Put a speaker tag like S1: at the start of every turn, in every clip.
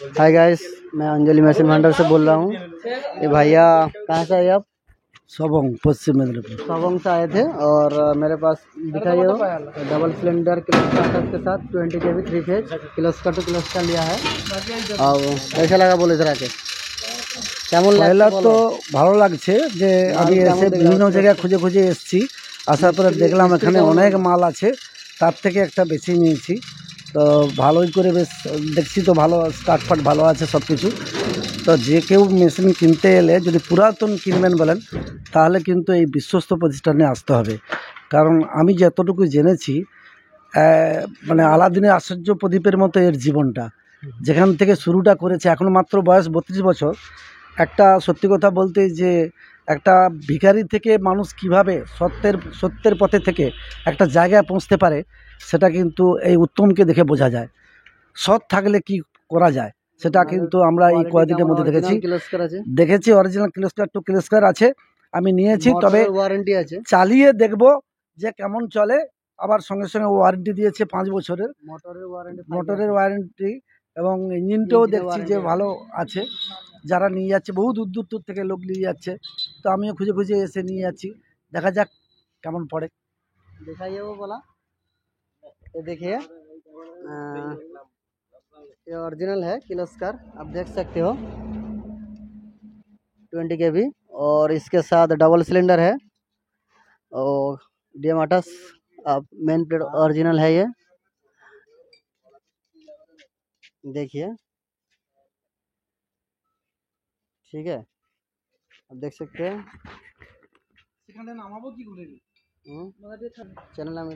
S1: Hi guys, मैं Anjali machine भंडार से बोल रहा हूँ। ये भैया कहाँ से आए आप?
S2: सबोंग, पश्चिम मेदिनीपुर।
S1: सबोंग से आए थे और मेरे पास दिखाइए हो डबल सिलेंडर क्लच के साथ 20 kV 3 फेज क्लच टू लिया है। और कैसा लगा बोले जरा के কেমন
S2: পয়লা তো ভালো লাগছে যে আমি এসে বিভিন্ন জায়গায় খুঁজে খুঁজে এসেছি, আসার পরে দেখলাম এখানে অনেক মাল আছে, তার থেকে একটা বেছে নিয়েছি। তো ভালোই করে বেশ দেখছি তো ভালো স্টার্টফাট ভালো আছে সব কিছু। তো যে কেউ মেশিন কিনতে এলে যদি পুরাতন কিনবেন বলেন তাহলে কিন্তু এই বিশ্বস্ত প্রতিষ্ঠানে আসতে হবে। কারণ আমি যতটুকু জেনেছি মানে আলাদিনের আশ্চর্য প্রদীপের মতো এর জীবনটা, যেখান থেকে শুরুটা করেছে এখন মাত্র বয়স 32 বছর। একটা সত্যি কথা বলতে যে একটা ভিখারি থেকে মানুষ কিভাবে সত্যের পথে থেকে একটা জায়গায় পৌঁছতে পারে সেটা কিন্তু এই উত্তমকে দেখে বোঝা যায়। সৎ থাকলে কি করা যায় সেটা কিন্তু আমরা এই কয়েকদিনের মধ্যে দেখেছি। অরিজিনাল ক্লিস্টার টু ক্লিস্টার আছে, আমি নিয়েছি, তবে
S1: ওয়ারেন্টি আছে,
S2: চালিয়ে দেখব যে কেমন চলে। আবার সঙ্গে সঙ্গে ওয়ারেন্টি দিয়েছে 5 বছরের মোটরের ওয়ারেন্টি, এবং ইঞ্জিনটাও দেখছি যে ভালো আছে। যারা নিয়ে যাচ্ছে বহু দূর দূর থেকে লোক নিয়ে যাচ্ছে, তো আমিও খুঁজে খুঁজে এসে নিয়ে যাচ্ছি। দেখা যাক কেমন পড়ে।
S1: दिखाइए वो बोला, ये देखिए ये ओरिजिनल है किलोस्कर, आप देख सकते हो 20 kV और इसके साथ डबल सिलेंडर है और डियामाटस आप मेन प्लेट ओरिजिनल है। ये देखिए, ठीक है, आप देख सकते हैं। चैनल नाम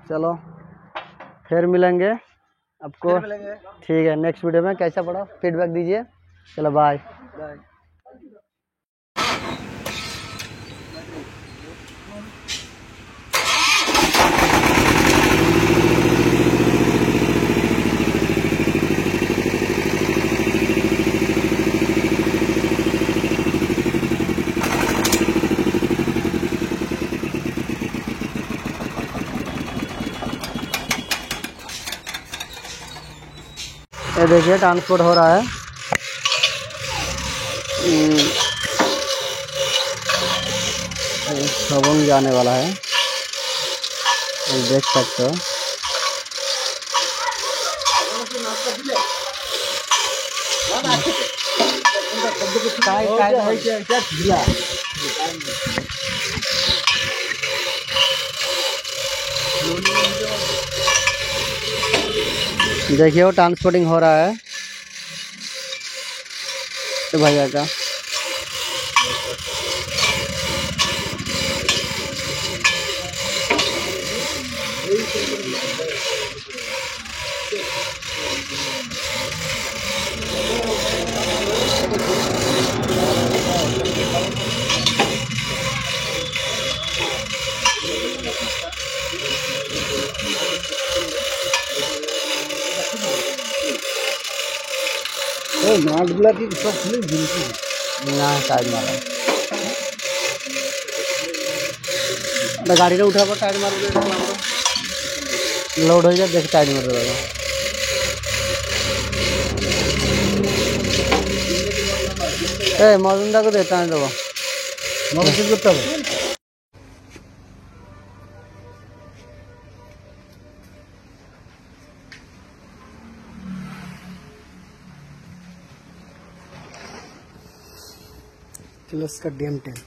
S1: चलो फिर मिलेंगे आपको, ठीक है, नेक्स्ट वीडियो में। कैसा पड़ा फीडबैक दीजिए। चलो बाय। ये देखिए ट्रांसपोर्ट हो रहा है, सबोंग जाने वाला है, देख सकते हो। देखिए वो ट्रांसपोर्टिंग हो रहा है तो भैया का।
S2: নাটগুলা কি সব খুলে ঝুলছে
S1: না, টাইট মারা গাড়িটা উঠাবো, টাইট মারবে, লোড হয়ে যায়, দেখে টাইট মারবে দাদা। এই মজুমদাকে দে, টাইট দেবো,
S2: মজুদ করতে হবে।
S1: किलोस्कर DM10